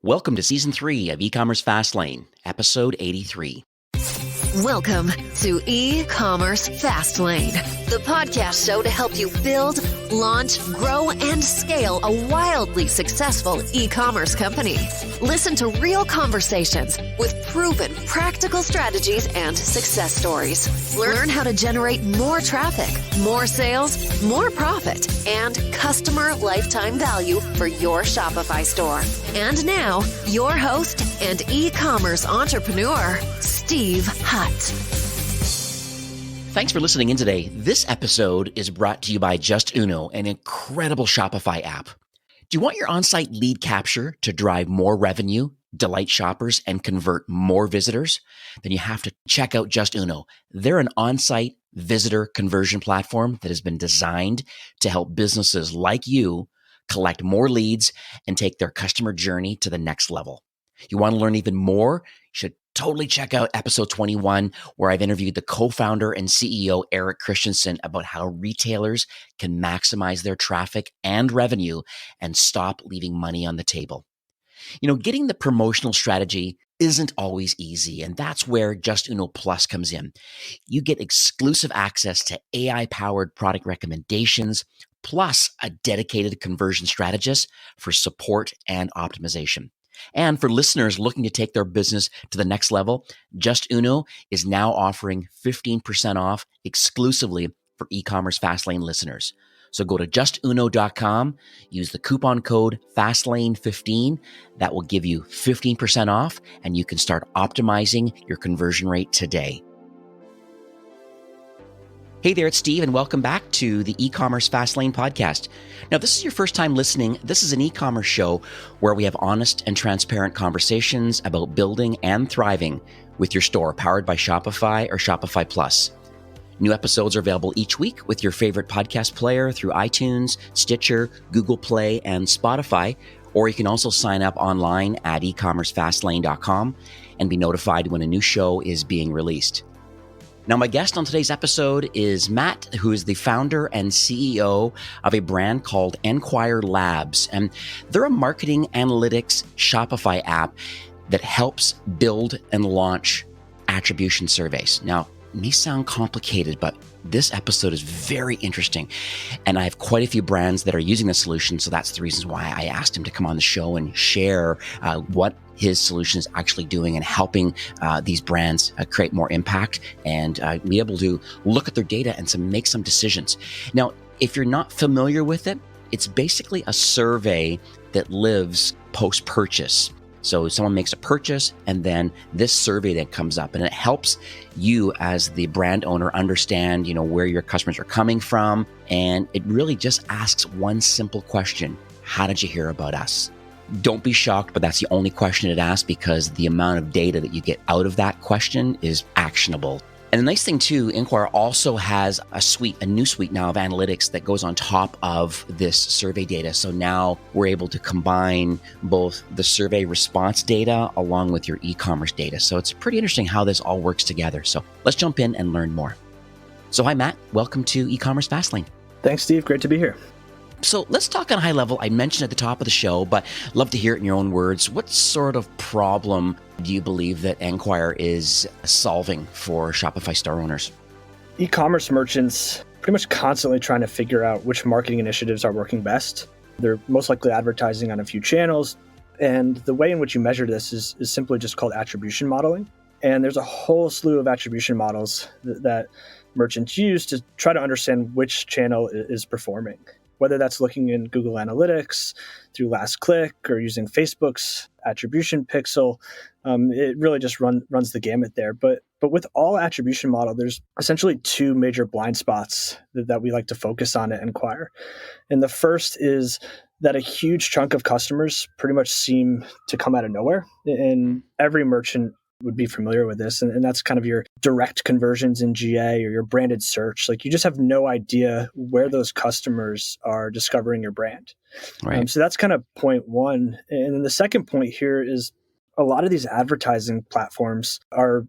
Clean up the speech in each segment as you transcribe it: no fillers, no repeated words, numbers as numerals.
Welcome to Season 3 of E-Commerce Fastlane, Episode 83. Welcome to E-Commerce Fastlane, the podcast show to help you build, launch, grow, and scale a wildly successful e-commerce company. Listen to real conversations with proven practical strategies and success stories. Learn how to generate more traffic, more sales, more profit, and customer lifetime value for your Shopify store. And now, your host and e-commerce entrepreneur, Steve Hutt. Thanks for listening in today. This episode is brought to you by Just Uno, an incredible Shopify app. Do you want your on-site lead capture to drive more revenue, delight shoppers, and convert more visitors? Then you have to check out Just Uno. They're an on-site visitor conversion platform that has been designed to help businesses like you collect more leads and take their customer journey to the next level. You want to learn even more? You should totally check out episode 21, where I've interviewed the co-founder and CEO, Eric Christensen, about how retailers can maximize their traffic and revenue and stop leaving money on the table. You know, getting the promotional strategy isn't always easy, and that's where Just Uno Plus comes in. You get exclusive access to AI-powered product recommendations, plus a dedicated conversion strategist for support and optimization. And for listeners looking to take their business to the next level, Just Uno is now offering 15% off exclusively for e-commerce Fastlane listeners. So go to justuno.com, use the coupon code Fastlane15. That will give you 15% off, and you can start optimizing your conversion rate today. Hey there, it's Steve, and welcome back to the E-Commerce Fastlane podcast. Now, this is your first time listening. This is an e-commerce show where we have honest and transparent conversations about building and thriving with your store powered by Shopify or Shopify Plus. New episodes are available each week with your favorite podcast player through iTunes, Stitcher, Google Play, and Spotify, or you can also sign up online at ecommercefastlane.com and be notified when a new show is being released. Now, my guest on today's episode is Matt, who is the founder and CEO of a brand called Enquire Labs. And they're a marketing analytics Shopify app that helps build and launch attribution surveys. Now, it may sound complicated, but this episode is very interesting. And I have quite a few brands that are using the solution. So that's the reasons why I asked him to come on the show and share what his solution is actually doing and helping these brands create more impact and be able to look at their data and make some decisions. Now, if you're not familiar with it, it's basically a survey that lives post-purchase. So someone makes a purchase, and then this survey that comes up, and it helps you as the brand owner understand, where your customers are coming from. And it really just asks one simple question: how did you hear about us? Don't be shocked, but that's the only question it asks, because the amount of data that you get out of that question is actionable. And the nice thing too, Enquire also has a new suite now of analytics that goes on top of this survey data. So now we're able to combine both the survey response data along with your e-commerce data. So it's pretty interesting how this all works together. So let's jump in and learn more. So hi, Matt. Welcome to E-Commerce Fastlane. Thanks, Steve. Great to be here. So let's talk on a high level. I mentioned at the top of the show, but love to hear it in your own words. What sort of problem do you believe that Enquire is solving for Shopify store owners? E-commerce merchants pretty much constantly trying to figure out which marketing initiatives are working best. They're most likely advertising on a few channels. And the way in which you measure this is simply just called attribution modeling. And there's a whole slew of attribution models that merchants use to try to understand which channel is performing. Whether that's looking in Google Analytics, through last click, or using Facebook's attribution pixel, it really just runs the gamut there. But with all attribution model, there's essentially two major blind spots that we like to focus on at Enquire. And the first is that a huge chunk of customers pretty much seem to come out of nowhere. And every merchant would be familiar with this. And that's kind of your direct conversions in GA or your branded search. Like, you just have no idea where those customers are discovering your brand. Right. So that's kind of point one. And then the second point here is a lot of these advertising platforms are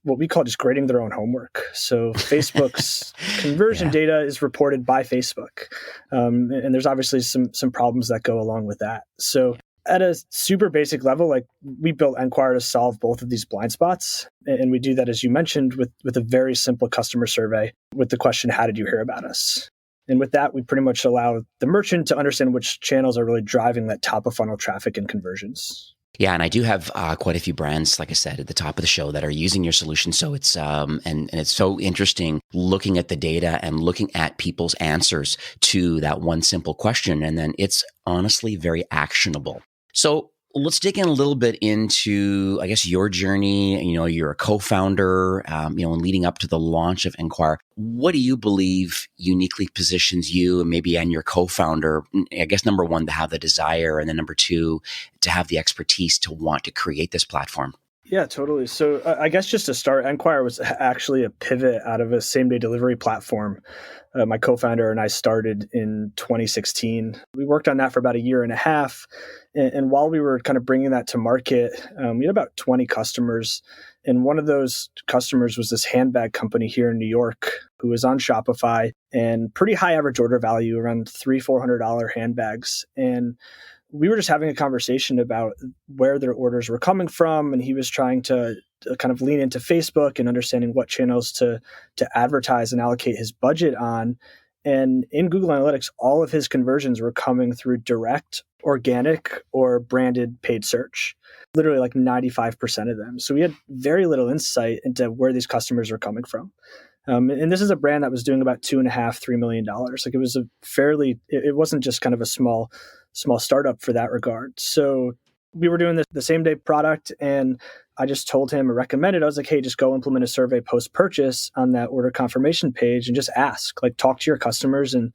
what we call just grading their own homework. So Facebook's conversion data is reported by Facebook. And there's obviously some problems that go along with that. So At a super basic level, like we built Enquire to solve both of these blind spots. And we do that, as you mentioned, with a very simple customer survey with the question, how did you hear about us? And with that, we pretty much allow the merchant to understand which channels are really driving that top of funnel traffic and conversions. Yeah, and I do have quite a few brands, like I said at the top of the show, that are using your solution. So it's and it's so interesting looking at the data and looking at people's answers to that one simple question, and then it's honestly very actionable. So let's dig in a little bit into, I guess, your journey. You're a co-founder, and leading up to the launch of Enquire. What do you believe uniquely positions you and your co-founder, I guess, number one, to have the desire, and then number two, to have the expertise to want to create this platform? Yeah, totally. So I guess just to start, Enquire was actually a pivot out of a same-day delivery platform. My co-founder and I started in 2016. We worked on that for about a year and a half. And while we were kind of bringing that to market, we had about 20 customers. And one of those customers was this handbag company here in New York who was on Shopify and pretty high average order value, around $300-$400 handbags. And we were just having a conversation about where their orders were coming from. And he was trying to kind of lean into Facebook and understanding what channels to advertise and allocate his budget on. And in Google Analytics, all of his conversions were coming through direct, organic, or branded paid search, literally like 95% of them. So we had very little insight into where these customers were coming from. And this is a brand that was doing about $2.5-3 million. Like it was it wasn't just kind of a small startup for that regard. So we were doing the same day product, and I just told him or recommended, I was like, hey, just go implement a survey post-purchase on that order confirmation page and just ask, like talk to your customers and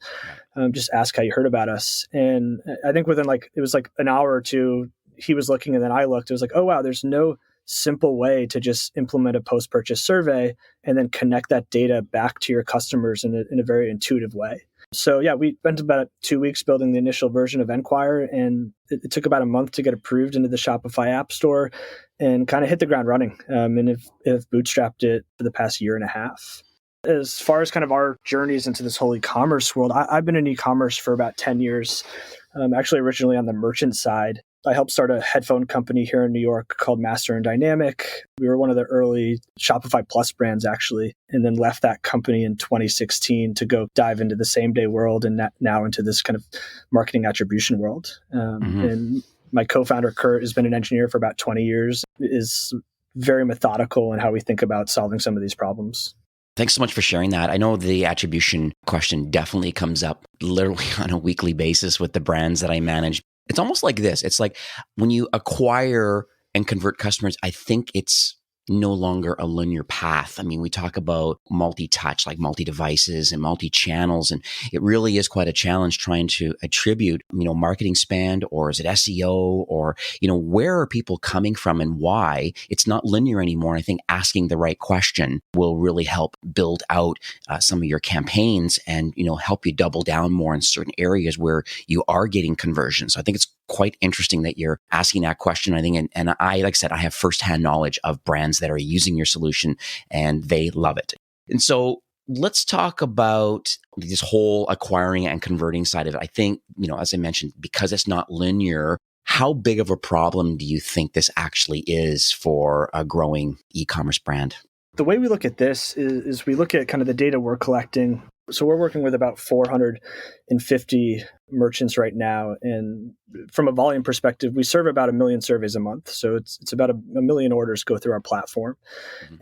just ask how you heard about us. And I think within it was like an hour or two, he was looking and then I looked. It was like, oh, wow, there's no simple way to just implement a post-purchase survey and then connect that data back to your customers in a very intuitive way. So yeah, we spent about 2 weeks building the initial version of Enquire, and it took about a month to get approved into the Shopify App Store and kind of hit the ground running. And have bootstrapped it for the past year and a half. As far as kind of our journeys into this whole e-commerce world, I've been in e-commerce for about 10 years, actually originally on the merchant side. I helped start a headphone company here in New York called Master and Dynamic. We were one of the early Shopify Plus brands, actually, and then left that company in 2016 to go dive into the same day world and now into this kind of marketing attribution world. And my co-founder, Kurt, has been an engineer for about 20 years, is very methodical in how we think about solving some of these problems. Thanks so much for sharing that. I know the attribution question definitely comes up literally on a weekly basis with the brands that I manage. It's almost like this. It's like when you acquire and convert customers, I think it's no longer a linear path. I mean, we talk about multi-touch, like multi-devices and multi-channels, and it really is quite a challenge trying to attribute, marketing spend, or is it SEO, or, where are people coming from and why? It's not linear anymore. I think asking the right question will really help build out some of your campaigns and, help you double down more in certain areas where you are getting conversions. So I think it's quite interesting that you're asking that question. I think, and I, like I said, I have firsthand knowledge of brands that are using your solution and they love it. And so let's talk about this whole acquiring and converting side of it. I think, as I mentioned, because it's not linear, how big of a problem do you think this actually is for a growing e-commerce brand? The way we look at this is we look at kind of the data we're collecting. So we're working with about 450 merchants right now. And from a volume perspective, we serve about 1 million surveys a month. So it's about 1 million orders go through our platform.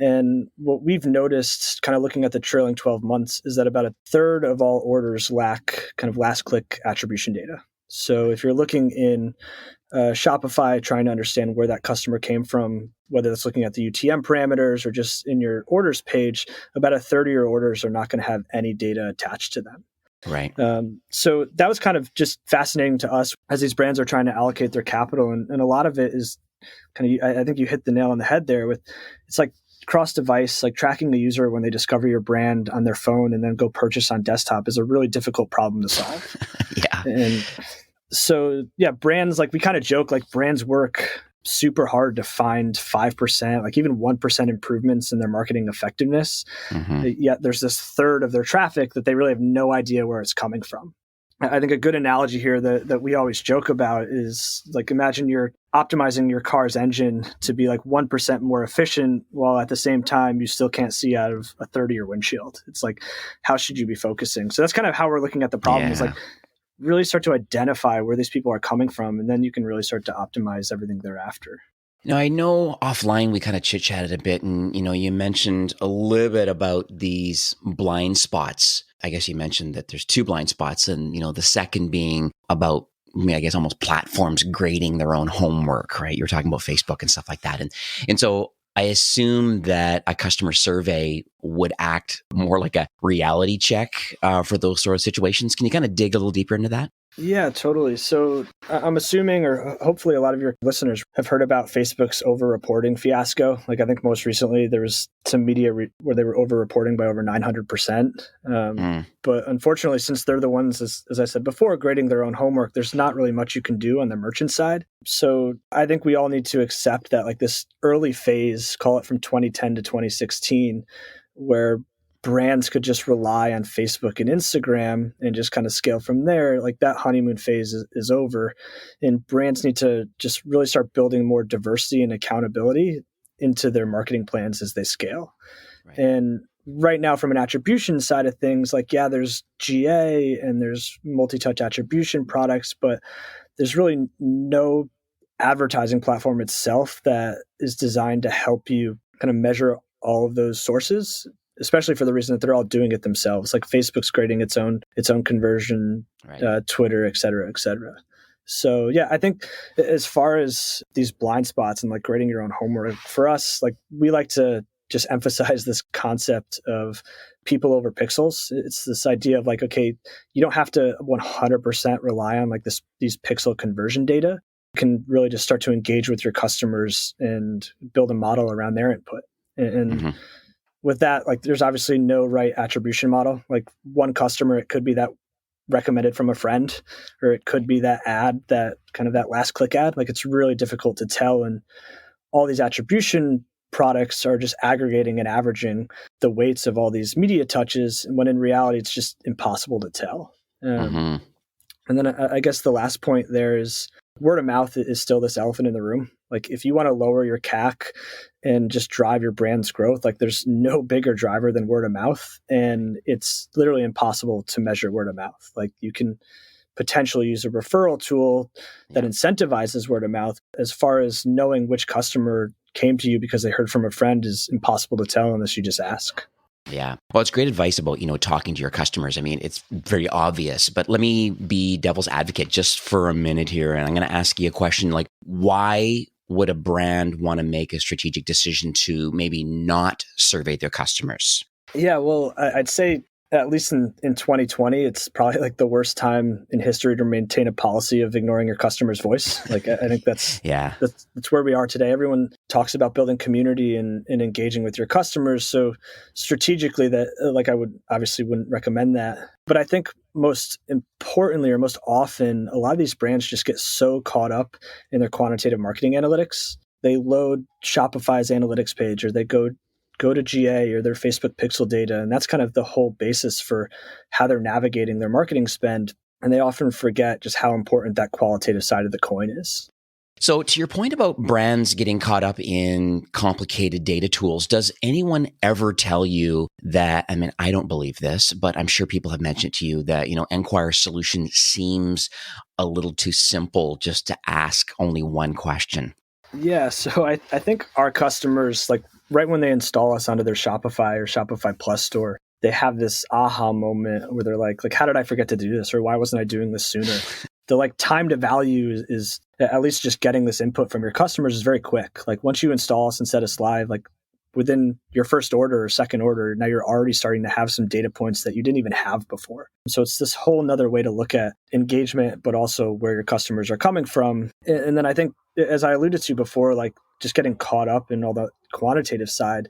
And what we've noticed kind of looking at the trailing 12 months is that about a third of all orders lack kind of last click attribution data. So if you're looking in Shopify, trying to understand where that customer came from, whether that's looking at the UTM parameters or just in your orders page, about a third of your orders are not going to have any data attached to them. Right. So that was kind of just fascinating to us as these brands are trying to allocate their capital. And a lot of it is kind of, I think you hit the nail on the head there with, it's like cross-device, like tracking a user when they discover your brand on their phone and then go purchase on desktop is a really difficult problem to solve. Yeah. And so, yeah, brands, like we kind of joke, like brands work super hard to find 5%, like even 1% improvements in their marketing effectiveness. Yet there's this third of their traffic that they really have no idea where it's coming from. I think a good analogy here that we always joke about is like, imagine you're optimizing your car's engine to be like 1% more efficient, while at the same time you still can't see out of a 30-year windshield. It's like, how should you be focusing? So that's kind of how we're looking at the problem, is like really start to identify where these people are coming from, and then you can really start to optimize everything thereafter. Now, I know offline we kind of chit-chatted a bit, and you mentioned a little bit about these blind spots. I guess you mentioned that there's two blind spots, and the second being about, I guess, almost platforms grading their own homework, right? You're talking about Facebook and stuff like that, and so I assume that a customer survey would act more like a reality check for those sort of situations. Can you kind of dig a little deeper into that? Yeah, totally. So I'm assuming, or hopefully a lot of your listeners have heard about Facebook's over-reporting fiasco. Like, I think most recently there was some media where they were over-reporting by over 900%. But unfortunately, since they're the ones, as I said before, grading their own homework, there's not really much you can do on the merchant side. So I think we all need to accept that, like, this early phase, call it from 2010 to 2016, where brands could just rely on Facebook and Instagram and just kind of scale from there, like, that honeymoon phase is over. And brands need to just really start building more diversity and accountability into their marketing plans as they scale. Right. And right now, from an attribution side of things, like, yeah, there's GA and there's multi-touch attribution products, but there's really no advertising platform itself that is designed to help you kind of measure all of those sources, especially for the reason that they're all doing it themselves. Like, Facebook's grading its own conversion, right. Twitter, et cetera, et cetera. So yeah, I think as far as these blind spots and like grading your own homework, for us, like, we like to just emphasize this concept of people over pixels. It's this idea of like, okay, you don't have to 100% rely on like these pixel conversion data. You can really just start to engage with your customers and build a model around their input. And with that, like, there's obviously no right attribution model. Like, one customer, it could be that recommended from a friend, or it could be that ad, that kind of that last click ad. Like, it's really difficult to tell. And all these attribution products are just aggregating and averaging the weights of all these media touches, when in reality, it's just impossible to tell. And then I guess the last point there is word of mouth is still this elephant in the room. Like, if you want to lower your CAC and just drive your brand's growth, like, there's no bigger driver than word of mouth. And it's literally impossible to measure word of mouth. Like, you can potentially use a referral tool that incentivizes word of mouth. As far as knowing which customer came to you because they heard from a friend is impossible to tell unless you just ask. Yeah. Well, it's great advice about, talking to your customers. I mean, it's very obvious, but let me be devil's advocate just for a minute here. And I'm going to ask you a question, like, why would a brand want to make a strategic decision to maybe not survey their customers? Yeah, well, I'd say at least in 2020, it's probably like the worst time in history to maintain a policy of ignoring your customer's voice. Like, I think that's where we are today. Everyone talks about building community and engaging with your customers. So strategically, that, like, I wouldn't recommend that. But I think most importantly, or most often, a lot of these brands just get so caught up in their quantitative marketing analytics. They load Shopify's analytics page, or they go to GA or their Facebook pixel data. And that's kind of the whole basis for how they're navigating their marketing spend. And they often forget just how important that qualitative side of the coin is. So to your point about brands getting caught up in complicated data tools, does anyone ever tell you that, I mean, I don't believe this, but I'm sure people have mentioned to you that, Enquire's solution seems a little too simple just to ask only one question? Yeah, so I think our customers, like, right when they install us onto their Shopify or Shopify Plus store, they have this aha moment where they're like, how did I forget to do this? Or why wasn't I doing this sooner? The time to value is at least just getting this input from your customers is very quick. Like, once you install us and set us live, like, within your first order or second order, now you're already starting to have some data points that you didn't even have before. So it's this whole nother way to look at engagement, but also where your customers are coming from. And then I think, as I alluded to before, like, just getting caught up in all the quantitative side,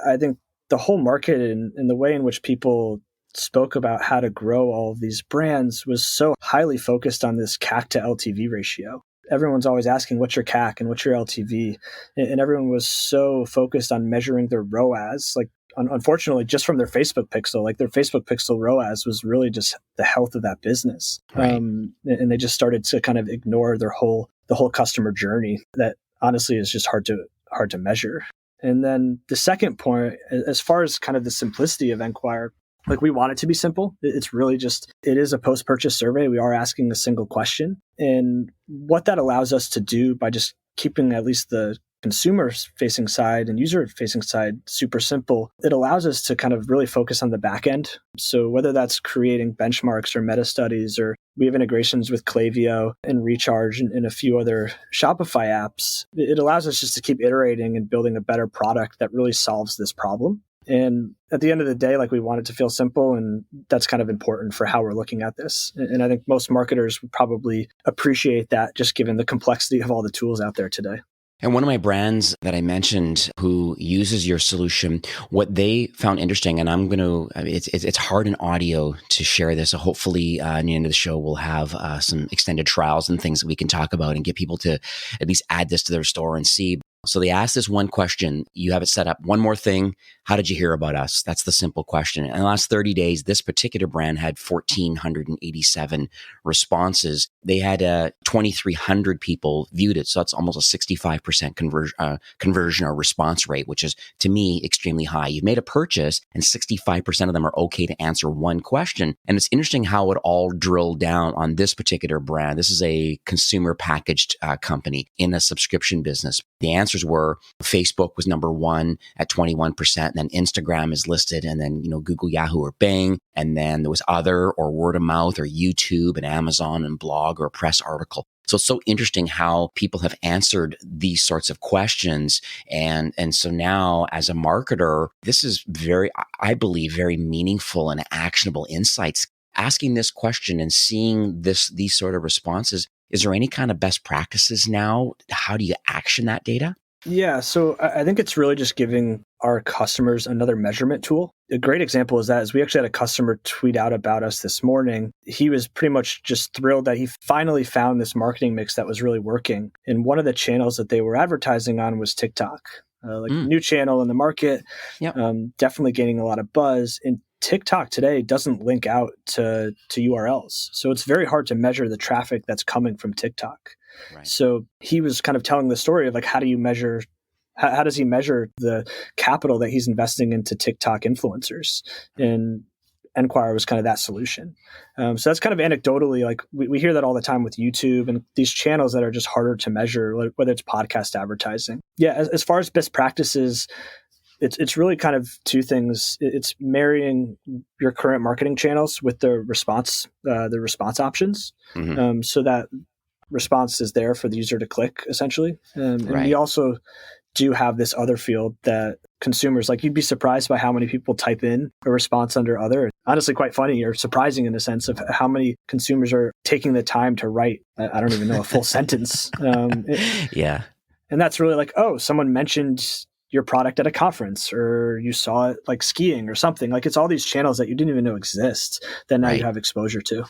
I think the whole market and the way in which people spoke about how to grow all of these brands was so highly focused on this CAC to LTV ratio. Everyone's always asking, what's your CAC and what's your LTV? And everyone was so focused on measuring their ROAS. Like, unfortunately, just from their Facebook pixel. Like their Facebook pixel ROAS was really just the health of that business. Right. And they just started to kind of ignore the whole customer journey that honestly is just hard to measure. And then the second point, as far as kind of the simplicity of Enquire, like we want it to be simple. It's really just, it is a post-purchase survey. We are asking a single question. And what that allows us to do by just keeping at least the consumer-facing side and user-facing side super simple, it allows us to kind of really focus on the back end. So whether that's creating benchmarks or meta studies, or we have integrations with Klaviyo and Recharge and a few other Shopify apps, it allows us just to keep iterating and building a better product that really solves this problem. And at the end of the day, like we want it to feel simple, and that's kind of important for how we're looking at this. And I think most marketers would probably appreciate that, just given the complexity of all the tools out there today. And one of my brands that I mentioned who uses your solution, what they found interesting, and I'm going to, it's hard in audio to share this. So hopefully at the end of the show, we'll have some extended trials and things that we can talk about and get people to at least add this to their store and see. So they asked this one question. You have it set up. One more thing. How did you hear about us? That's the simple question. In the last 30 days, this particular brand had 1,487 responses. They had 2,300 people viewed it. So that's almost a 65% conversion or response rate, which is, to me, extremely high. You've made a purchase and 65% of them are okay to answer one question. And it's interesting how it all drilled down on this particular brand. This is a consumer packaged company in a subscription business. The answers were Facebook was number one at 21%. And then Instagram is listed, and then, Google, Yahoo, or Bing. And then there was other or word of mouth or YouTube and Amazon and blog or a press article. So it's so interesting how people have answered these sorts of questions. And so now as a marketer, this is I believe, very meaningful and actionable insights. Asking this question and seeing these sort of responses, is there any kind of best practices now? How do you action that data? Yeah, so I think it's really just giving our customers another measurement tool. A great example is we actually had a customer tweet out about us this morning. He was pretty much just thrilled that he finally found this marketing mix that was really working. And one of the channels that they were advertising on was TikTok, new channel in the market, yep. Definitely gaining a lot of buzz. And TikTok today doesn't link out to URLs. So it's very hard to measure the traffic that's coming from TikTok. Right. So he was kind of telling the story of how does he measure the capital that he's investing into TikTok influencers? And Enquire was kind of that solution. So that's kind of anecdotally, we hear that all the time with YouTube and these channels that are just harder to measure, like whether it's podcast advertising. Yeah, as far as best practices, it's really kind of two things. It's marrying your current marketing channels with the response options, mm-hmm. So that response is there for the user to click, essentially. And we also do have this other field that consumers, you'd be surprised by how many people type in a response under other. Honestly, quite funny or surprising in the sense of how many consumers are taking the time to write, I don't even know, a full sentence. Yeah. And that's really someone mentioned your product at a conference, or you saw it skiing or something. It's all these channels that you didn't even know exist that now you have exposure to.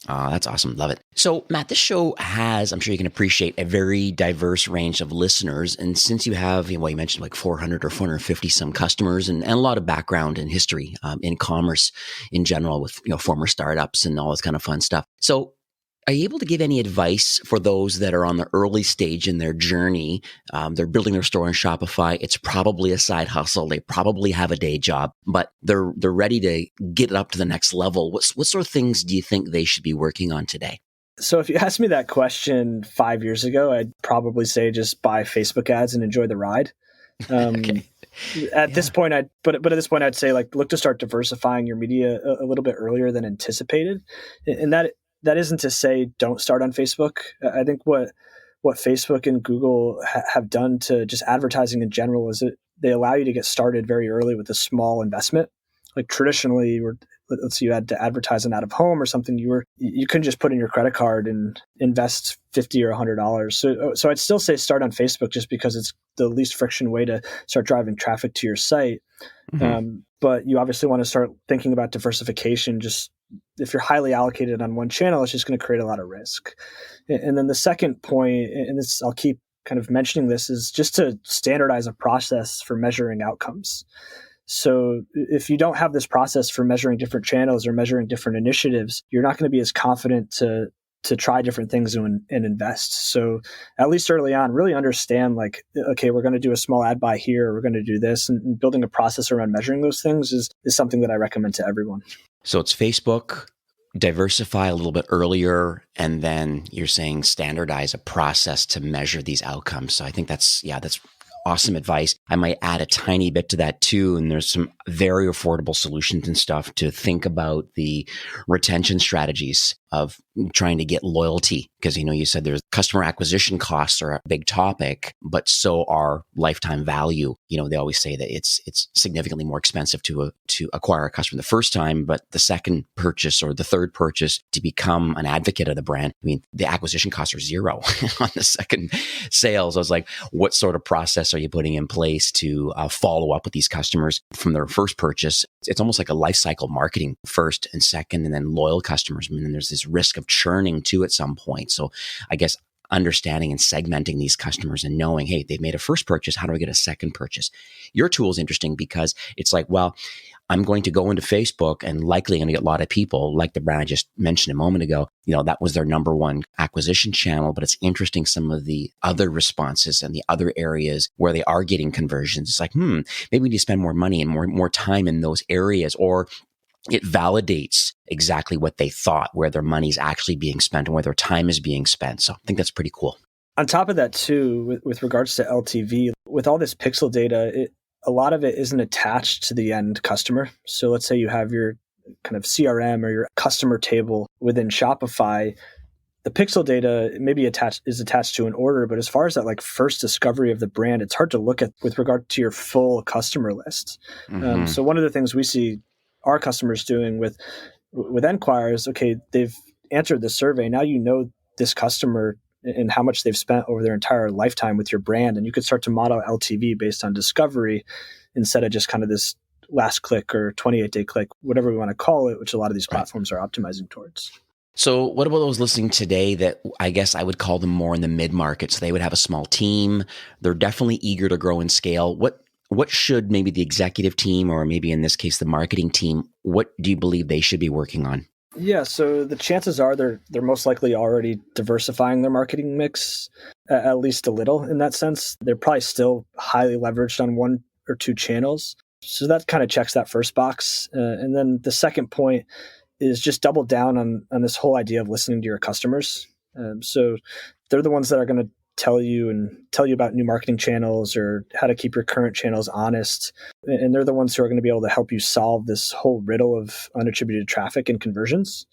Oh, that's awesome. Love it. So, Matt, this show has, I'm sure you can appreciate, a very diverse range of listeners. And since you have, you mentioned 400 or 450 some customers and a lot of background and history in commerce in general with, former startups and all this kind of fun stuff. So are you able to give any advice for those that are on the early stage in their journey? They're building their store on Shopify. It's probably a side hustle. They probably have a day job, but they're ready to get it up to the next level. What sort of things do you think they should be working on today? So if you asked me that question 5 years ago, I'd probably say just buy Facebook ads and enjoy the ride. Okay. At this point, I'd say look to start diversifying your media a little bit earlier than anticipated, and that isn't to say don't start on Facebook. I think what Facebook and Google have done to just advertising in general is that they allow you to get started very early with a small investment. Traditionally, let's say you had to advertise an out of home or something, you couldn't just put in your credit card and invest $50 or $100. So I'd still say start on Facebook just because it's the least friction way to start driving traffic to your site. Mm-hmm. But you obviously want to start thinking about diversification. Just if you're highly allocated on one channel, it's just going to create a lot of risk. And then the second point, and this I'll keep kind of mentioning this, is just to standardize a process for measuring outcomes. So if you don't have this process for measuring different channels or measuring different initiatives, you're not going to be as confident to try different things and invest. So at least early on, really understand like, okay, we're going to do a small ad buy here, we're going to do this, and building a process around measuring those things is something that I recommend to everyone. So it's Facebook, diversify a little bit earlier, and then you're saying standardize a process to measure these outcomes. So I think that's awesome advice. I might add a tiny bit to that too. And there's some very affordable solutions and stuff to think about the retention strategies of trying to get loyalty. Because, you said there's customer acquisition costs are a big topic, but so are lifetime value. They always say that it's significantly more expensive to acquire a customer the first time, but the second purchase or the third purchase to become an advocate of the brand. I mean, the acquisition costs are zero on the second sales. I was like, what sort of process are you putting in place to follow up with these customers from their first purchase? It's almost like a life cycle marketing first and second, and then loyal customers. And then there's this risk of churning too at some point. So I guess understanding and segmenting these customers and knowing, hey, they've made a first purchase. How do I get a second purchase? Your tool is interesting because it's like, well, I'm going to go into Facebook and likely going to get a lot of people like the brand I just mentioned a moment ago. That was their number one acquisition channel, but it's interesting some of the other responses and the other areas where they are getting conversions. It's like, maybe we need to spend more money and more time in those areas, or it validates exactly what they thought, where their money's actually being spent and where their time is being spent. So I think that's pretty cool. On top of that too, with regards to LTV, with all this pixel data, a lot of it isn't attached to the end customer. So let's say you have your kind of CRM or your customer table within Shopify. The pixel data maybe is attached to an order, but as far as that like first discovery of the brand, it's hard to look at with regard to your full customer list. Mm-hmm. So one of the things we see our customers doing with Enquire is, okay, they've answered the survey. Now you know this customer and how much they've spent over their entire lifetime with your brand. And you could start to model LTV based on discovery instead of just kind of this last click or 28-day click, whatever we want to call it, which a lot of these platforms are optimizing towards. So what about those listening today that I guess I would call them more in the mid-market? So they would have a small team. They're definitely eager to grow and scale. What should maybe the executive team, or maybe in this case, the marketing team, what do you believe they should be working on? Yeah, so the chances are they're most likely already diversifying their marketing mix at least a little in that sense. They're probably still highly leveraged on one or two channels. So that kind of checks that first box. And then the second point is just double down on this whole idea of listening to your customers. So they're the ones that are going to tell you about new marketing channels or how to keep your current channels honest. And they're the ones who are going to be able to help you solve this whole riddle of unattributed traffic and conversions.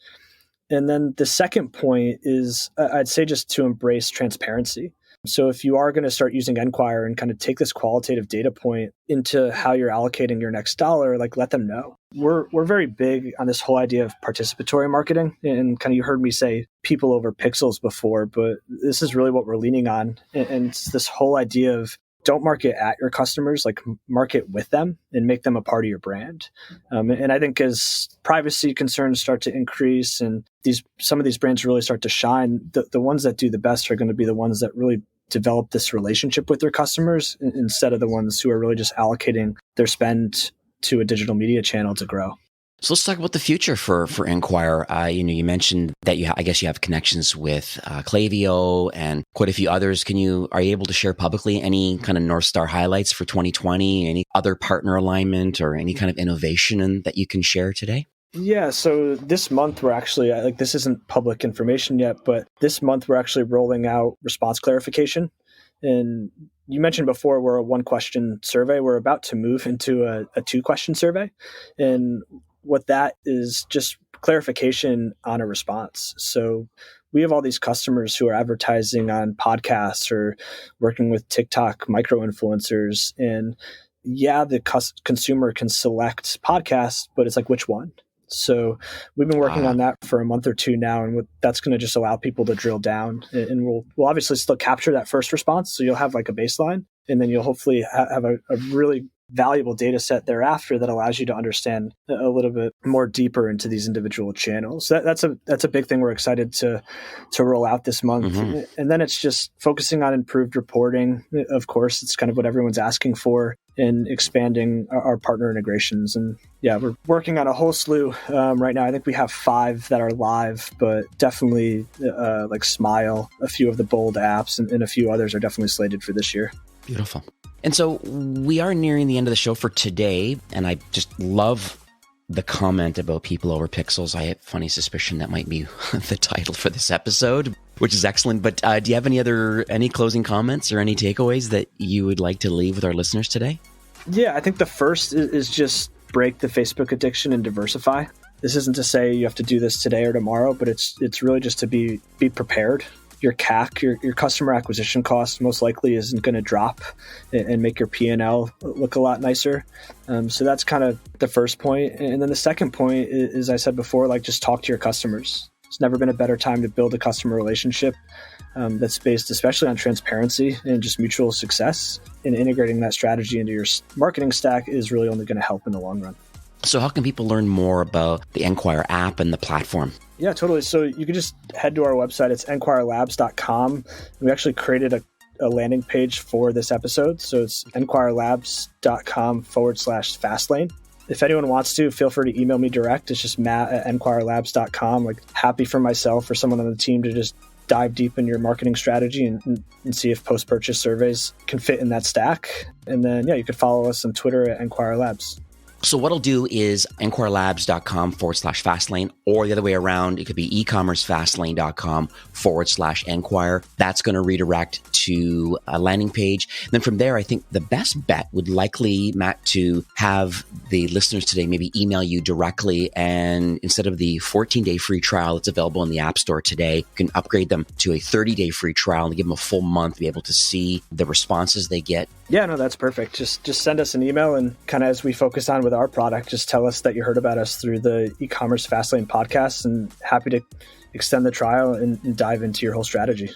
And then the second point is, I'd say, just to embrace transparency. So if you are going to start using Enquire and kind of take this qualitative data point into how you're allocating your next dollar, like let them know. We're very big on this whole idea of participatory marketing, and kind of you heard me say people over pixels before, but this is really what we're leaning on. And it's this whole idea of don't market at your customers, like market with them and make them a part of your brand. And I think as privacy concerns start to increase and some of these brands really start to shine, the ones that do the best are going to be the ones that really develop this relationship with their customers instead of the ones who are really just allocating their spend to a digital media channel to grow. So let's talk about the future for Enquire. You mentioned that I guess you have connections with Klaviyo and quite a few others. Are you able to share publicly any kind of North Star highlights for 2020? Any other partner alignment or any kind of innovation that you can share today? Yeah, so this month we're actually, this isn't public information yet, but this month we're actually rolling out response clarification. And you mentioned before we're a 1-question survey. We're about to move into a 2-question survey. And what that is just clarification on a response. So we have all these customers who are advertising on podcasts or working with TikTok micro-influencers. And yeah, the consumer can select podcasts, but it's like, which one? So we've been working on that for a month or two now, and that's going to just allow people to drill down. And we'll obviously still capture that first response. So you'll have like a baseline, and then you'll hopefully have a really valuable data set thereafter that allows you to understand a little bit more deeper into these individual channels. That's a big thing we're excited to roll out this month. Mm-hmm. And then it's just focusing on improved reporting. Of course, it's kind of what everyone's asking for, in expanding our partner integrations. And yeah, we're working on a whole slew right now. I think we have 5 that are live, but definitely like Smile, a few of the Bold apps, and a few others are definitely slated for this year. Beautiful. And so we are nearing the end of the show for today, and I just love the comment about people over pixels. I have a funny suspicion that might be the title for this episode, which is excellent. But do you have any closing comments or any takeaways that you would like to leave with our listeners today? Yeah, I think the first is just break the Facebook addiction and diversify. This isn't to say you have to do this today or tomorrow, but it's really just to be prepared. Your CAC, your customer acquisition cost, most likely isn't going to drop and make your P&L look a lot nicer. So that's kind of the first point. And then the second point is, I said before, like, just talk to your customers. It's never been a better time to build a customer relationship that's based especially on transparency and just mutual success. And integrating that strategy into your marketing stack is really only going to help in the long run. So how can people learn more about the Enquire app and the platform? Yeah, totally. So you can just head to our website. It's enquirelabs.com. We actually created a landing page for this episode. So it's enquirelabs.com/fastlane. If anyone wants to, feel free to email me direct. It's just matt@enquirelabs.com. Like, happy for myself or someone on the team to just dive deep in your marketing strategy and see if post-purchase surveys can fit in that stack. And then, yeah, you could follow us on Twitter at enquirelabs. So what I'll do is enquirelabs.com/fastlane, or the other way around, it could be ecommercefastlane.com/enquire. That's going to redirect to a landing page. And then from there, I think the best bet would likely, Matt, to have the listeners today maybe email you directly. And instead of the 14-day free trial that's available in the App Store today, you can upgrade them to a 30-day free trial and give them a full month to be able to see the responses they get. Yeah, no, that's perfect. Just send us an email, and kind of as we focus on with our product, just tell us that you heard about us through the e-commerce Fastlane podcast, and happy to extend the trial and dive into your whole strategy.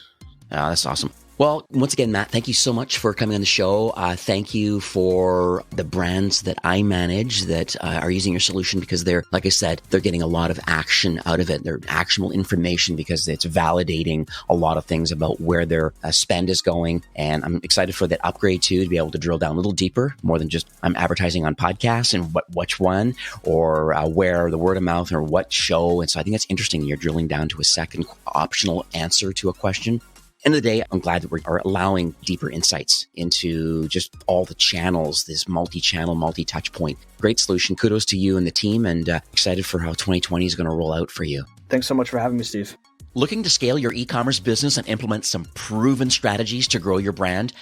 Oh, that's awesome. Well, once again, Matt, thank you so much for coming on the show. Thank you for the brands that I manage that are using your solution, because they're, like I said, they're getting a lot of action out of it. They're actionable information because it's validating a lot of things about where their spend is going. And I'm excited for that upgrade too, to be able to drill down a little deeper, more than just I'm advertising on podcasts and which one, or where, the word of mouth, or what show. And so I think that's interesting. You're drilling down to a second optional answer to a question. End of the day, I'm glad that we are allowing deeper insights into just all the channels, this multi-channel, multi-touch point. Great solution. Kudos to you and the team, and excited for how 2020 is going to roll out for you. Thanks so much for having me, Steve. Looking to scale your e-commerce business and implement some proven strategies to grow your brand?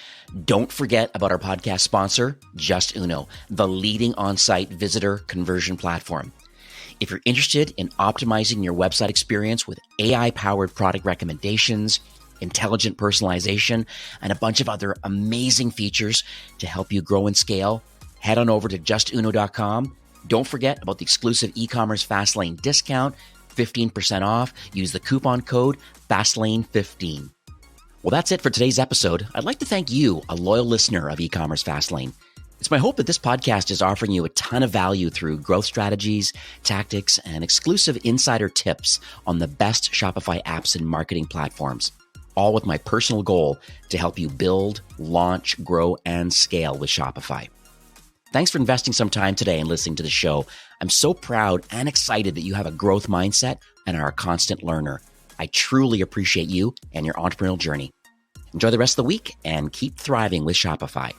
Don't forget about our podcast sponsor, Just Uno, the leading on-site visitor conversion platform. If you're interested in optimizing your website experience with AI-powered product recommendations, intelligent personalization, and a bunch of other amazing features to help you grow and scale, head on over to justuno.com. Don't forget about the exclusive e-commerce Fastlane discount, 15% off. Use the coupon code Fastlane15. Well, that's it for today's episode. I'd like to thank you, a loyal listener of e-commerce Fastlane. It's my hope that this podcast is offering you a ton of value through growth strategies, tactics, and exclusive insider tips on the best Shopify apps and marketing platforms, all with my personal goal to help you build, launch, grow, and scale with Shopify. Thanks for investing some time today and listening to the show. I'm so proud and excited that you have a growth mindset and are a constant learner. I truly appreciate you and your entrepreneurial journey. Enjoy the rest of the week and keep thriving with Shopify.